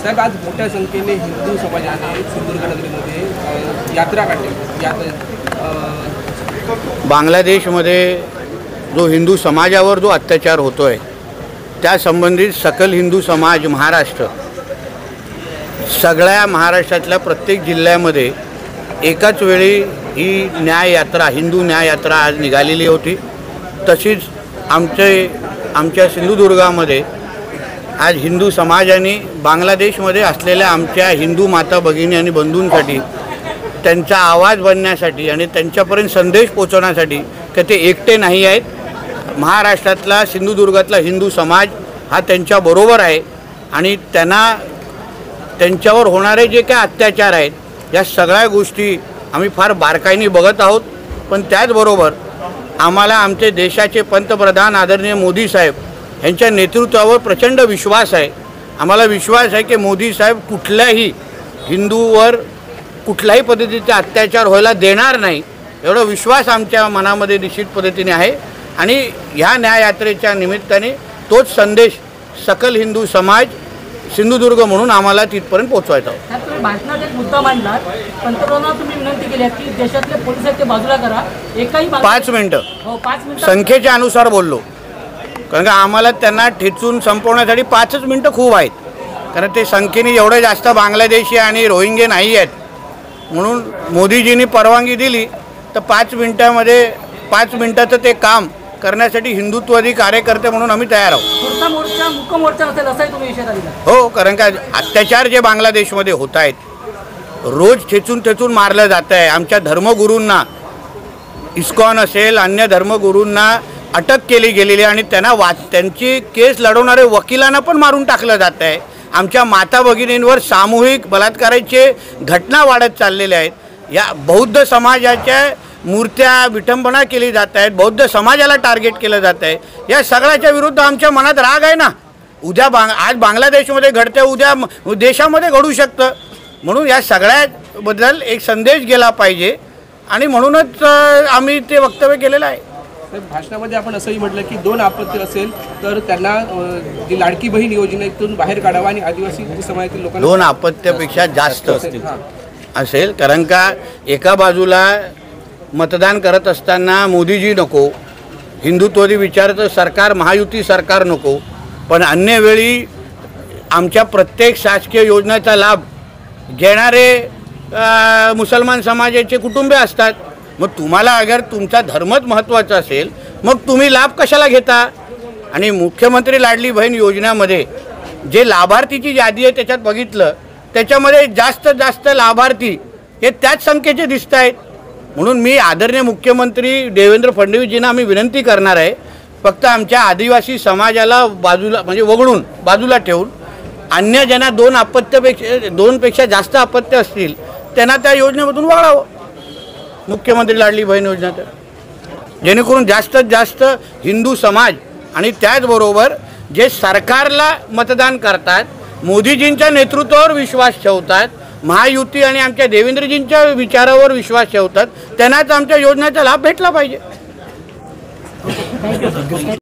साहेब, आज मोठ्या संख्येने हिंदू समाजाने सिंधुदुर्ग नगरीमध्ये यात्रा काढली। बांगलादेशमध्ये जो हिंदू समाजावर जो अत्याचार होतोय त्या संबंधित सकल हिंदू समाज महाराष्ट्र सगळ्या महाराष्ट्रातल्या प्रत्येक जिल्ह्यामध्ये एकाच वेळी ही न्याय यात्रा, हिंदू न्याय यात्रा आज निघालेली होती। तशीच आमच्या सिंधुदुर्गामध्ये आज हिंदू समाजाने बांगलादेशमध्ये असलेल्या आमच्या हिंदू माता भगिनी आणि बंधूंसाठी त्यांचा आवाज बनण्यासाठी आणि त्यांच्यापर्यंत संदेश पोहोचवण्यासाठी की ते एकटे नाही आहेत। महाराष्ट्रातला सिंधुदुर्गातला हिंदू समाज हा त्यांच्याबरोबर आहे आणि त्यांच्यावर होणारे जे काय अत्याचार आहेत या सगळ्या गोष्टी आम्ही फार बारकाईने बघत आहोत। पण त्याचबरोबर आम्हाला आमचे देशाचे पंतप्रधान आदरणीय मोदी साहेब यांच्या नेतृत्वावर प्रचंड विश्वास आहे। आम्हाला विश्वास आहे की मोदी साहेब कुठल्याही हिंदूवर कुठल्याही पद्धतीचा अत्याचार व्हायला देणार नाही, एवढा विश्वास आमच्या मनामध्ये निश्चित पद्धतीने आहे। आणि ह्या न्याययात्रेच्या निमित्ताने तोच संदेश सकल हिंदू समाज सिंधुदुर्ग म्हणून आम्हाला तिथपर्यंत पोहोचवायचा होता। तुम्ही भाषणात एक मुद्दा मांडला, पंतप्रधानांना तुम्ही विनंती केली की देशातले पोलीस आहेत ते बाजूला करा। एकाही 5 मिनिटं हो 5 मिनिटं संख्येच्या अनुसार बोललो, कारण का आम्हाला त्यांना ठेचून संपवण्यासाठी 5च मिनिटं खूप आहेत, कारण ते संख्येने एवढे जास्त बांगलादेशी आणि रोहिंगे नाही आहेत। म्हणून मोदीजींनी परवानगी दिली तर 5 मिनिटाचं ते काम करण्यासाठी हिंदुत्ववादी कार्यकर्ते म्हणून आम्ही तयार आहोत। पुढचा मोर्चा मुख्य मोर्चा असेल असाही तुम्ही इशारा दिला। हो, कारण का अत्याचार जे बांगलादेशमध्ये होत आहेत, रोज ठेचून मारलं जात आहे। आमच्या धर्मगुरूंना, इस्कॉन असेल अन्य धर्मगुरूंना अटक केली गेलेली आणि त्यांची केस लढवणारे वकिलांना पण मारून टाकलं जात आहे। आमच्या माता भगिनींवर सामूहिक बलात्काराचे घटना वाढत चाललेल्या आहेत। या बौद्ध समाजाच्या मूर्त्या विटंबना केली जात आहेत, बौद्ध समाजाला टार्गेट केलं जात आहे। या सगळ्याच्या विरुद्ध आमच्या मनात राग आहे ना। आज बांगलादेशमध्ये घडते, उद्या देशामध्ये घडू शकतं। म्हणून या सगळ्याबद्दल एक संदेश गेला पाहिजे आणि म्हणूनच आम्ही ते वक्तव्य केलेलं आहे। भाषणामध्ये आपण असंही म्हटलं की 2 आपत्ती असेल तर त्यांना जी लाडकी बहीण योजनेतून बाहेर काढावा आणि आदिवासी समाजातील लोकांना 2 आपत्त्यापेक्षा जास्त असेल, कारण का एका बाजूला मतदान करत असताना मोदीजी नको, हिंदुत्ववादी विचाराचं सरकार महायुती सरकार नको, पण अन्य वेळी आमच्या प्रत्येक शासकीय योजनेचा लाभ घेणारे मुसलमान समाजाचे कुटुंबे असतात। मग तुम्हाला अगर तुमचा धर्मच महत्त्वाचा असेल मग तुम्ही लाभ कशाला घेता? आणि मुख्यमंत्री लाडली बहीण योजनेमध्ये जे लाभार्थीची यादी आहे त्याच्यात बघितलं, त्याच्यामध्ये जास्त लाभार्थी हे त्याच संख्येचे दिसत आहेत। म्हणून मी आदरणीय मुख्यमंत्री देवेंद्र फडणवीसजींना आम्ही विनंती करणार आहे, फक्त आमच्या आदिवासी समाजाला बाजूला म्हणजे वगळून बाजूला ठेवून अन्य ज्यांना 2पेक्षा जास्त अपत्य असतील त्यांना त्या योजनेमधून वगळावं, मुख्यमंत्री लाडली बहीण योजनेत, जेणेकरून जास्तीत जास्त हिंदू समाज आणि त्याचबरोबर जे सरकारला मतदान करतात, मोदीजींच्या नेतृत्वावर विश्वास ठेवतात, महायुती आणि आमच्या देवेंद्रजींच्या विचारावर विश्वास ठेवतात, त्यांनाच आमच्या योजनेचा लाभ भेटला पाहिजे।